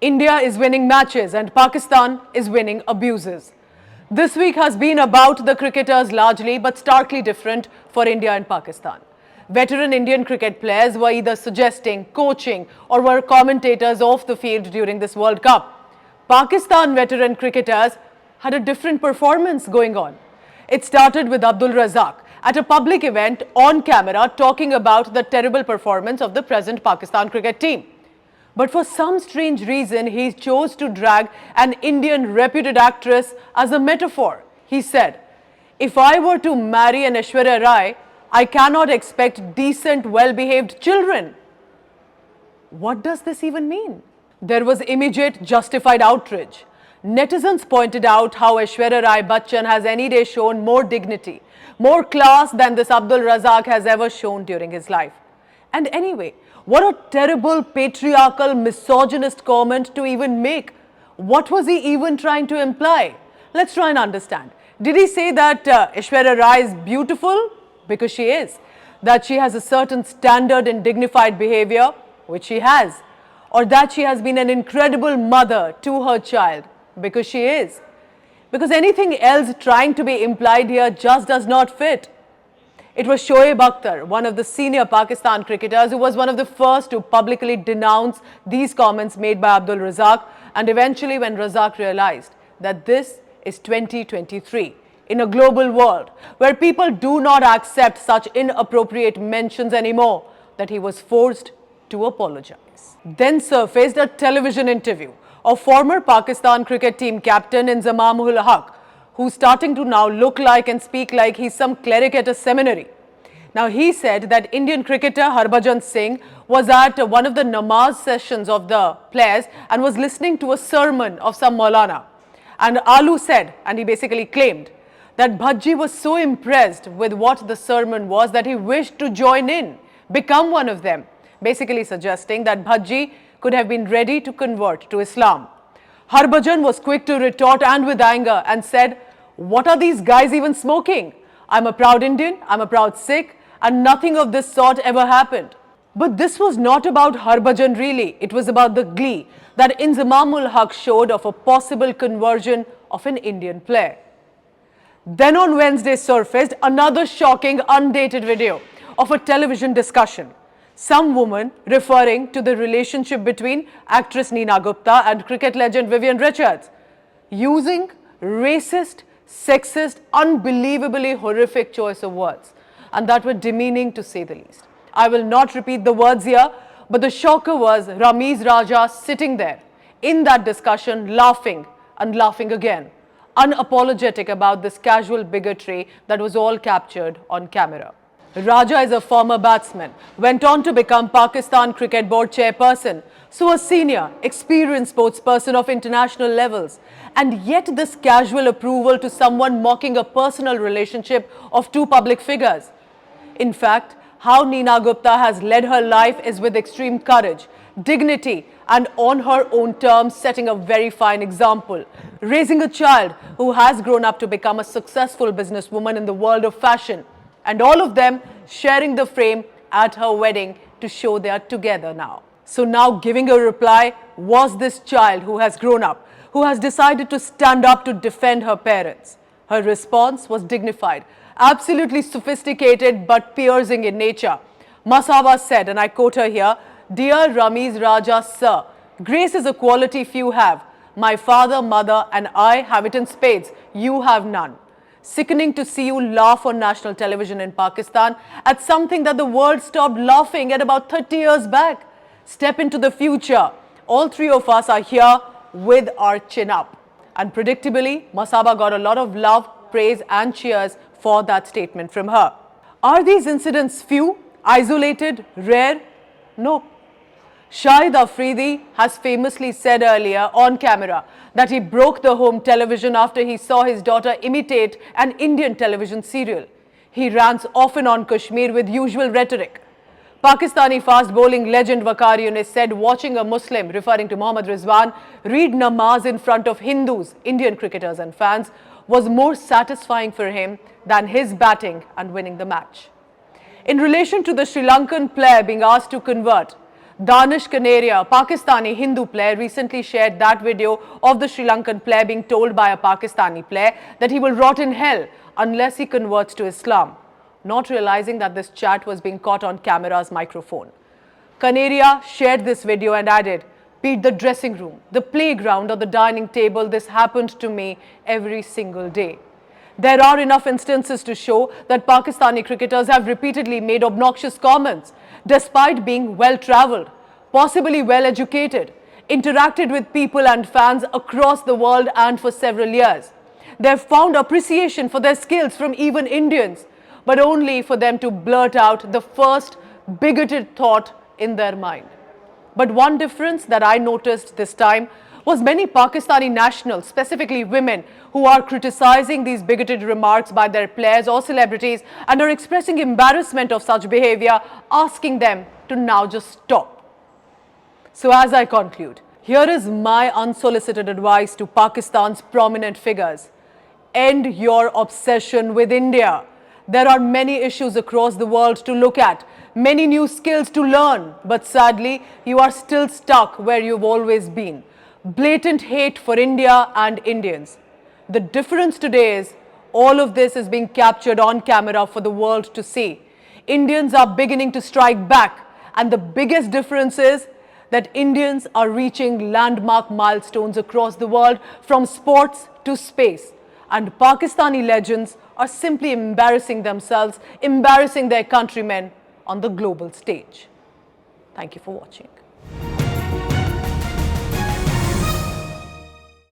India is winning matches and Pakistan is winning abuses. This week has been about the cricketers largely, but starkly different for India and Pakistan. Veteran Indian cricket players were either suggesting, coaching or were commentators off the field during this World Cup. Pakistan veteran cricketers had a different performance going on. It started with Abdul Razzaq at a public event on camera talking about the terrible performance of the present Pakistan cricket team. But for some strange reason, he chose to drag an Indian reputed actress as a metaphor. He said, "If I were to marry an Aishwarya Rai, I cannot expect decent, well-behaved children." What does this even mean? There was immediate justified outrage. Netizens pointed out how Aishwarya Rai Bachchan has any day shown more dignity, more class than this Abdul Razzaq has ever shown during his life. And anyway, what a terrible, patriarchal, misogynist comment to even make. What was he even trying to imply? Let's try and understand. Did he say that Aishwarya Rai is beautiful? Because she is. That she has a certain standard and dignified behavior? Which she has. Or that she has been an incredible mother to her child? Because she is. Because anything else trying to be implied here just does not fit. It was Shoaib Akhtar, one of the senior Pakistan cricketers, who was one of the first to publicly denounce these comments made by Abdul Razzaq, and eventually when Razzaq realized that this is 2023, in a global world where people do not accept such inappropriate mentions anymore, that he was forced to apologize. Then surfaced a television interview of former Pakistan cricket team captain Inzamam-ul Haq, who's starting to now look like and speak like he's some cleric at a seminary. Now, he said that Indian cricketer Harbhajan Singh was at one of the namaz sessions of the players and was listening to a sermon of some Maulana. And Alu said, and he basically claimed, that Bhaji was so impressed with what the sermon was that he wished to join in, become one of them, basically suggesting that Bhaji could have been ready to convert to Islam. Harbhajan was quick to retort and with anger and said, "What are these guys even smoking? I'm a proud Indian, I'm a proud Sikh, and nothing of this sort ever happened." But this was not about Harbhajan really. It was about the glee that Inzamam-ul Haq showed of a possible conversion of an Indian player. Then on Wednesday surfaced another shocking, undated video of a television discussion. Some woman referring to the relationship between actress Neena Gupta and cricket legend Vivian Richards, using racist, sexist, unbelievably horrific choice of words, and that were demeaning to say the least. I will not repeat the words here, but the shocker was Ramiz Raja sitting there in that discussion laughing and laughing again, unapologetic about this casual bigotry that was all captured on camera. Raja is a former batsman, went on to become Pakistan Cricket Board chairperson, so a senior, experienced sportsperson of international levels. And yet this casual approval to someone mocking a personal relationship of two public figures. In fact, how Neena Gupta has led her life is with extreme courage, dignity, and on her own terms setting a very fine example. Raising a child who has grown up to become a successful businesswoman in the world of fashion. And all of them sharing the frame at her wedding to show they are together now. So now giving a reply was this child who has grown up, who has decided to stand up to defend her parents. Her response was dignified, absolutely sophisticated but piercing in nature. Masaba said, and I quote her here, "Dear Ramiz Raja sir, grace is a quality few have. My father, mother and I have it in spades. You have none. Sickening to see you laugh on national television in Pakistan at something that the world stopped laughing at about 30 years back. Step into the future. All three of us are here with our chin up." And predictably, Masaba got a lot of love, praise and cheers for that statement from her. Are these incidents few, isolated, rare? No. Shahid Afridi has famously said earlier on camera that he broke the home television after he saw his daughter imitate an Indian television serial. He rants often on Kashmir with usual rhetoric. Pakistani fast bowling legend Waqar Younis said watching a Muslim, referring to Mohammad Rizwan, read namaz in front of Hindus, Indian cricketers and fans was more satisfying for him than his batting and winning the match. In relation to the Sri Lankan player being asked to convert, Danish Kaneria, a Pakistani Hindu player, recently shared that video of the Sri Lankan player being told by a Pakistani player that he will rot in hell unless he converts to Islam, not realizing that this chat was being caught on camera's microphone. Kaneria shared this video and added, "Be it the dressing room, the playground or the dining table, this happened to me every single day." There are enough instances to show that Pakistani cricketers have repeatedly made obnoxious comments despite being well-travelled, possibly well-educated, interacted with people and fans across the world and for several years. They have found appreciation for their skills from even Indians, but only for them to blurt out the first bigoted thought in their mind. But one difference that I noticed this time was many Pakistani nationals, specifically women, who are criticizing these bigoted remarks by their players or celebrities and are expressing embarrassment of such behavior, asking them to now just stop. So as I conclude, here is my unsolicited advice to Pakistan's prominent figures. End your obsession with India. There are many issues across the world to look at, many new skills to learn, but sadly, you are still stuck where you've always been. Blatant hate for India and Indians. The difference today is all of this is being captured on camera for the world to see. Indians are beginning to strike back, and the biggest difference is that Indians are reaching landmark milestones across the world, from sports to space. And Pakistani legends are simply embarrassing themselves, embarrassing their countrymen on the global stage. Thank you for watching.